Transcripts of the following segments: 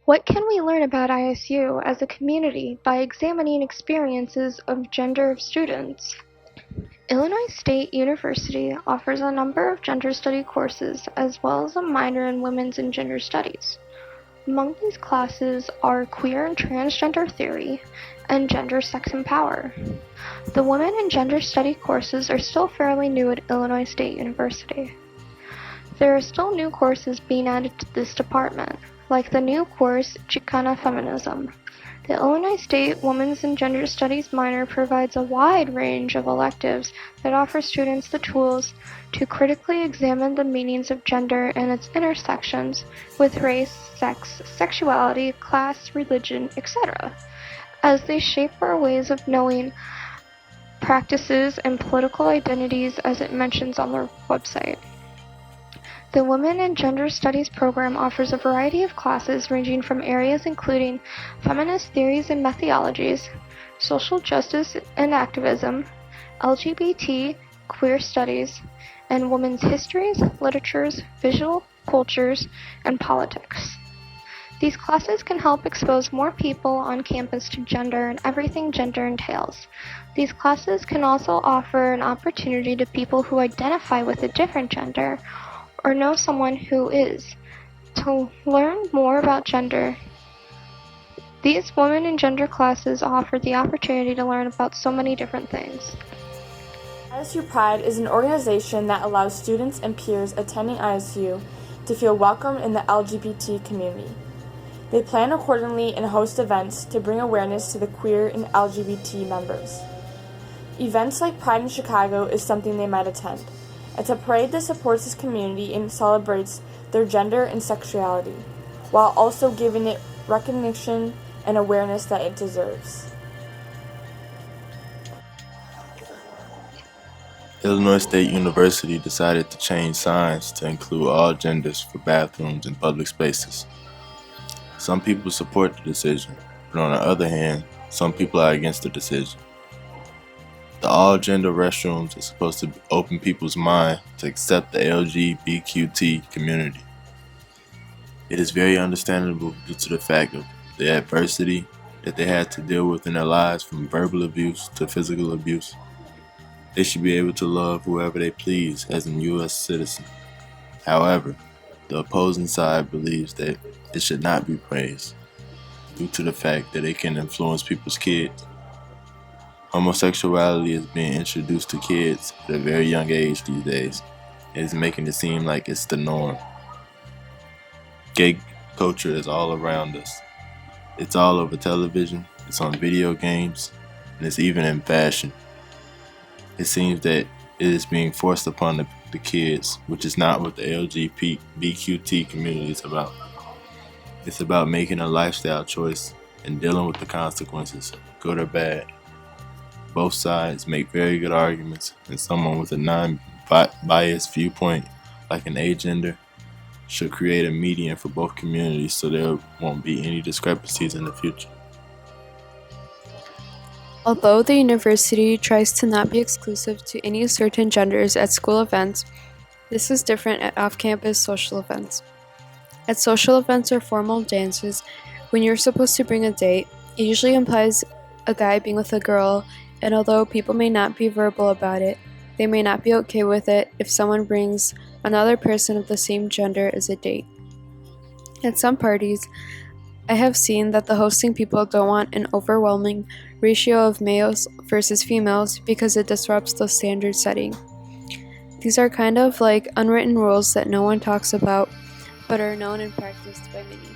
What can we learn about ISU as a community by examining experiences of gender of students? Illinois State University offers a number of gender study courses as well as a minor in women's and gender studies. Among these classes are queer and transgender theory and gender, sex, and power. The women and gender study courses are still fairly new at Illinois State University. There are still new courses being added to this department, like the new course Chicana Feminism. The Illinois State Women's and Gender Studies minor provides a wide range of electives that offer students the tools to critically examine the meanings of gender and its intersections with race, sex, sexuality, class, religion, etc., as they shape our ways of knowing practices and political identities as it mentions on their website. The Women and Gender Studies program offers a variety of classes ranging from areas including feminist theories and methodologies, social justice and activism, LGBT, queer studies, and women's histories, literatures, visual cultures, and politics. These classes can help expose more people on campus to gender and everything gender entails. These classes can also offer an opportunity to people who identify with a different gender or know someone who is, to learn more about gender. These women and gender classes offer the opportunity to learn about so many different things. ISU Pride is an organization that allows students and peers attending ISU to feel welcome in the LGBT community. They plan accordingly and host events to bring awareness to the queer and LGBT members. Events like Pride in Chicago is something they might attend. It's a parade that supports this community and celebrates their gender and sexuality, while also giving it recognition and awareness that it deserves. Illinois State University decided to change signs to include all genders for bathrooms and public spaces. Some people support the decision, but on the other hand, some people are against the decision. The all-gender restrooms are supposed to open people's mind to accept the LGBTQ community. It is very understandable due to the fact of the adversity that they had to deal with in their lives, from verbal abuse to physical abuse. They should be able to love whoever they please as a U.S. citizen. However, the opposing side believes that it should not be praised due to the fact that it can influence people's kids. Homosexuality is being introduced to kids at a very young age these days. It is making it seem like it's the norm. Gay culture is all around us. It's all over television, it's on video games, and it's even in fashion. It seems that it is being forced upon the kids, which is not what the LGBTQ community is about. It's about making a lifestyle choice and dealing with the consequences, good or bad. Both sides make very good arguments, and someone with a non-biased viewpoint, like an agender, should create a median for both communities so there won't be any discrepancies in the future. Although the university tries to not be exclusive to any certain genders at school events, this is different at off-campus social events. At social events or formal dances, when you're supposed to bring a date, it usually implies a guy being with a girl, and although people may not be verbal about it, they may not be okay with it if someone brings another person of the same gender as a date. At some parties, I have seen that the hosting people don't want an overwhelming ratio of males versus females because it disrupts the standard setting. These are kind of like unwritten rules that no one talks about but are known and practiced by many.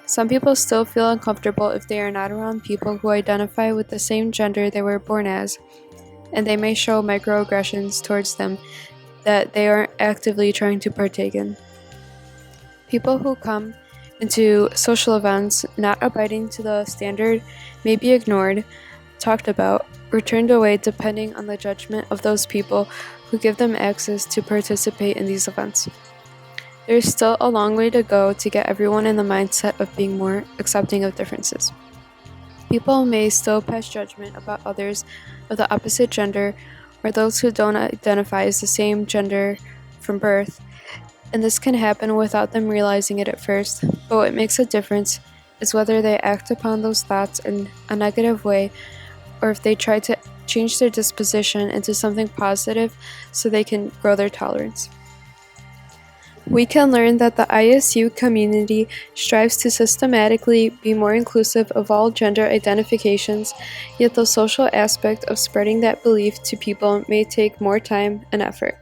Some people still feel uncomfortable if they are not around people who identify with the same gender they were born as, and they may show microaggressions towards them that they aren't actively trying to partake in. People who come into social events not abiding to the standard may be ignored, talked about, or turned away depending on the judgment of those people who give them access to participate in these events. There's still a long way to go to get everyone in the mindset of being more accepting of differences. People may still pass judgment about others of the opposite gender or those who don't identify as the same gender from birth, and this can happen without them realizing it at first. But what makes a difference is whether they act upon those thoughts in a negative way or if they try to change their disposition into something positive so they can grow their tolerance. We can learn that the ISU community strives to systematically be more inclusive of all gender identifications, yet the social aspect of spreading that belief to people may take more time and effort.